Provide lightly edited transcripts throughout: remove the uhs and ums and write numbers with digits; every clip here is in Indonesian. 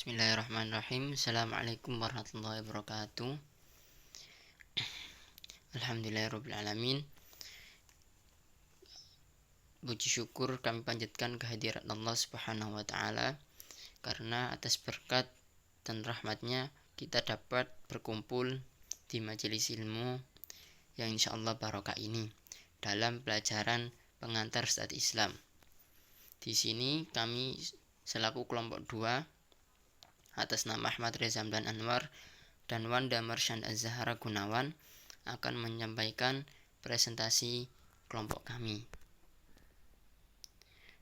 Bismillahirrahmanirrahim. Assalamualaikum warahmatullahi wabarakatuh. Alhamdulillahirrahmanirrahim. Puji syukur kami panjatkan kehadirat Allah Subhanahu wa Ta'ala, karena atas berkat dan rahmatnya kita dapat berkumpul di majelis ilmu yang insyaallah barokah ini dalam pelajaran pengantar Ustadz Islam. Di sini kami selaku kelompok 2 atas nama Ahmad Reza Hamdan Anwar dan Wanda Marsyand Az-Zahra Gunawan akan menyampaikan presentasi kelompok kami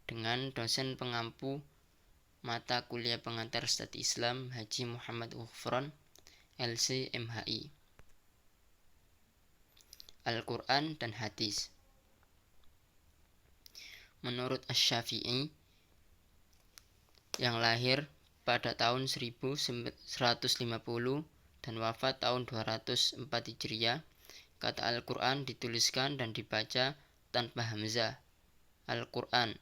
dengan dosen pengampu mata kuliah pengantar Ustadz Islam Haji Muhammad Ghufron, LC MHI, Al-Quran dan Hadis. Menurut Asy-Syafi'i yang lahir pada tahun 1150 dan wafat tahun 204 Hijriah, kata Al-Quran dituliskan dan dibaca tanpa hamzah, Al-Quran,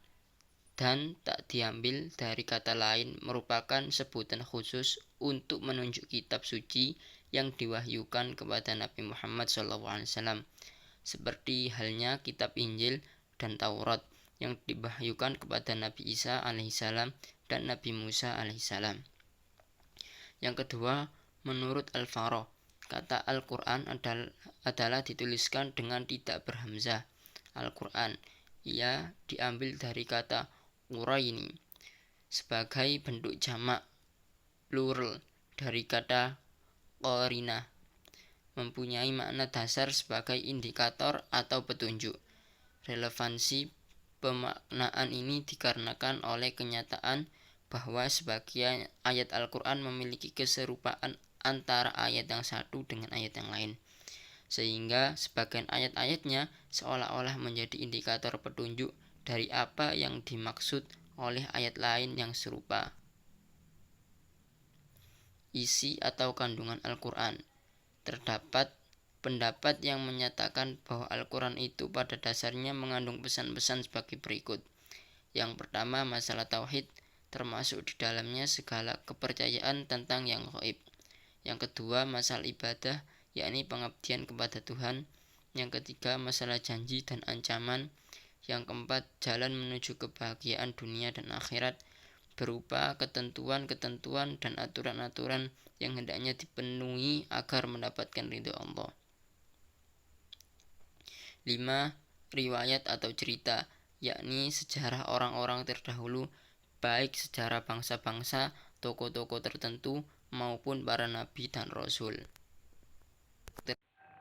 dan tak diambil dari kata lain, merupakan sebutan khusus untuk menunjuk kitab suci yang diwahyukan kepada Nabi Muhammad SAW, seperti halnya kitab Injil dan Taurat yang diwahyukan kepada Nabi Isa alaihissalam dan Nabi Musa alaihissalam. Yang kedua, menurut Al-Farah, kata Al-Quran adalah dituliskan dengan tidak berhamzah, Al-Quran. Ia diambil dari kata Quraini sebagai bentuk jamak plural dari kata qarinah, mempunyai makna dasar sebagai indikator atau petunjuk. Relevansi pemaknaan ini dikarenakan oleh kenyataan bahwa sebagian ayat Al-Quran memiliki keserupaan antara ayat yang satu dengan ayat yang lain, sehingga sebagian ayat-ayatnya seolah-olah menjadi indikator petunjuk dari apa yang dimaksud oleh ayat lain yang serupa. Isi atau kandungan Al-Quran. Terdapat pendapat yang menyatakan bahwa Al-Quran itu pada dasarnya mengandung pesan-pesan sebagai berikut. Yang pertama, masalah tauhid, termasuk di dalamnya segala kepercayaan tentang yang gaib. Yang kedua, masalah ibadah, yakni pengabdian kepada Tuhan. Yang ketiga, masalah janji dan ancaman. Yang keempat, jalan menuju kebahagiaan dunia dan akhirat, berupa ketentuan-ketentuan dan aturan-aturan yang hendaknya dipenuhi agar mendapatkan ridho Allah. 5. Riwayat atau cerita, yakni sejarah orang-orang terdahulu, baik sejarah bangsa-bangsa, tokoh-tokoh tertentu, maupun para nabi dan rasul.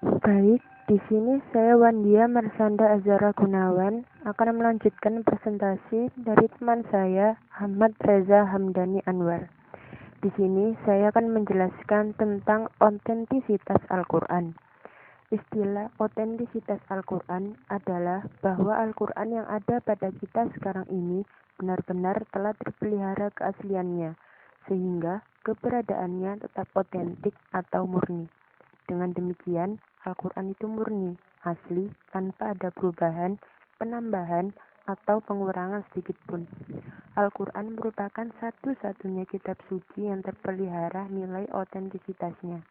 Baik, di sini saya Wandia Marsanda Azhara Gunawan akan melanjutkan presentasi dari teman saya Ahmad Reza Hamdani Anwar. Di sini saya akan menjelaskan tentang otentisitas Al-Quran. Istilah otentisitas Al-Quran adalah bahwa Al-Quran yang ada pada kita sekarang ini benar-benar telah terpelihara keasliannya, sehingga keberadaannya tetap otentik atau murni. Dengan demikian, Al-Quran itu murni, asli, tanpa ada perubahan, penambahan, atau pengurangan sedikit pun. Al-Quran merupakan satu-satunya kitab suci yang terpelihara nilai otentisitasnya.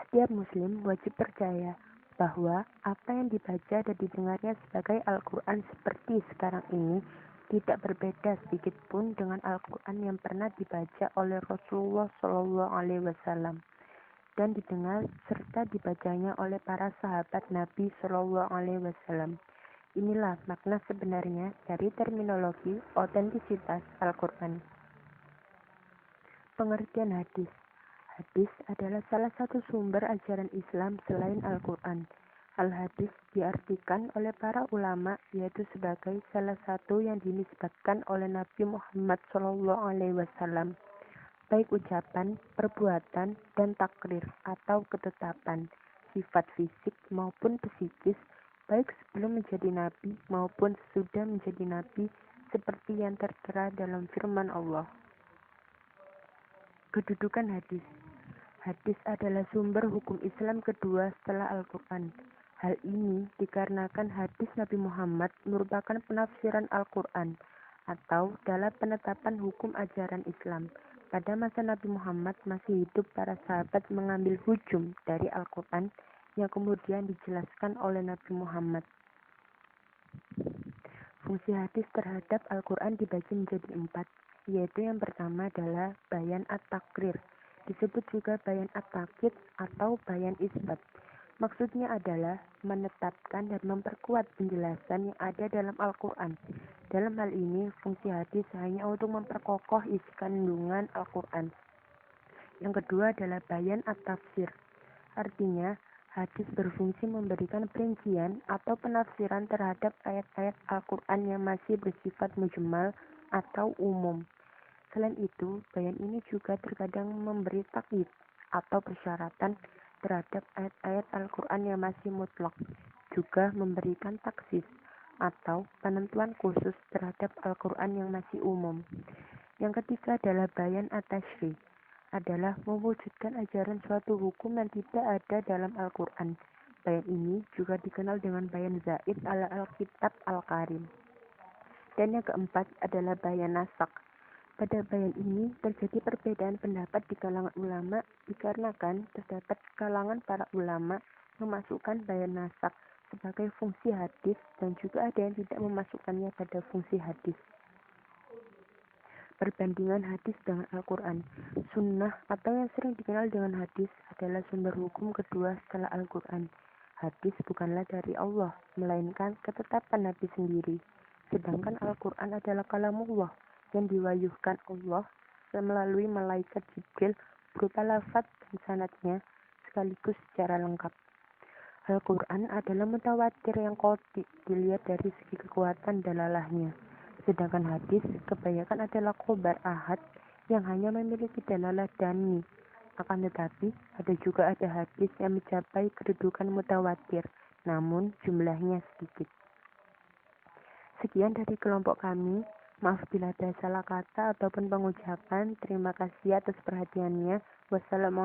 Setiap muslim wajib percaya bahwa apa yang dibaca dan didengarnya sebagai Al-Quran seperti sekarang ini tidak berbeda sedikit pun dengan Al-Quran yang pernah dibaca oleh Rasulullah SAW dan didengar serta dibacanya oleh para sahabat Nabi Shallallahu Alaihi Wasallam. Inilah makna sebenarnya dari terminologi otentisitas Al-Quran. Pengertian hadis. Hadis adalah salah satu sumber ajaran Islam selain Al-Quran. Al-Hadis diartikan oleh para ulama yaitu sebagai salah satu yang dinisbatkan oleh Nabi Muhammad Shallallahu Alaihi Wasallam, baik ucapan, perbuatan, dan takrir atau ketetapan, sifat fisik maupun psikis, baik sebelum menjadi nabi maupun sesudah menjadi nabi, seperti yang tertera dalam firman Allah. Kedudukan hadis. Hadis adalah sumber hukum Islam kedua setelah Al-Quran. Hal ini dikarenakan hadis Nabi Muhammad merupakan penafsiran Al-Quran atau dalam penetapan hukum ajaran Islam. Pada masa Nabi Muhammad masih hidup, para sahabat mengambil hujum dari Al-Quran yang kemudian dijelaskan oleh Nabi Muhammad. Fungsi hadis terhadap Al-Quran dibagi menjadi 4, yaitu yang pertama adalah bayan at-takrir, disebut juga bayan at-takid atau bayan isbat. Maksudnya adalah menetapkan dan memperkuat penjelasan yang ada dalam Al-Quran. Dalam hal ini, fungsi hadis hanya untuk memperkokoh isi kandungan Al-Quran. Yang kedua adalah bayan at-tafsir. Artinya, hadis berfungsi memberikan perincian atau penafsiran terhadap ayat-ayat Al-Quran yang masih bersifat mujmal atau umum. Selain itu, bayan ini juga terkadang memberi takyid atau persyaratan terhadap ayat-ayat Al-Quran yang masih mutlak, juga memberikan taksis atau penentuan khusus terhadap Al-Quran yang masih umum. Yang ketiga adalah bayan at-tashri, adalah mewujudkan ajaran suatu hukum yang tidak ada dalam Al-Quran. Bayan ini juga dikenal dengan bayan zaid ala Al-Kitab Al-Karim. Dan yang keempat adalah bayan nasak. Pada bayan ini terjadi perbedaan pendapat di kalangan ulama dikarenakan terdapat kalangan para ulama memasukkan bayan nasak sebagai fungsi hadis dan juga ada yang tidak memasukkannya pada fungsi hadis. Perbandingan hadis dengan Al-Quran. Sunnah atau yang sering dikenal dengan hadis adalah sumber hukum kedua setelah Al-Quran. Hadis bukanlah dari Allah, melainkan ketetapan Nabi sendiri. Sedangkan Al-Quran adalah kalamullah yang diwahyukan Allah melalui malaikat Jibril berupa lafaz dan sanadnya sekaligus secara lengkap. Al-Quran adalah mutawatir yang qat'i dilihat dari segi kekuatan dalalahnya. Sedangkan hadis kebanyakan adalah khobar ahad yang hanya memiliki dalalah dani. Akan tetapi ada hadis yang mencapai kedudukan mutawatir, namun jumlahnya sedikit. Sekian dari kelompok kami. Maaf bila ada salah kata ataupun pengucapan. Terima kasih atas perhatiannya. Wassalamualaikum.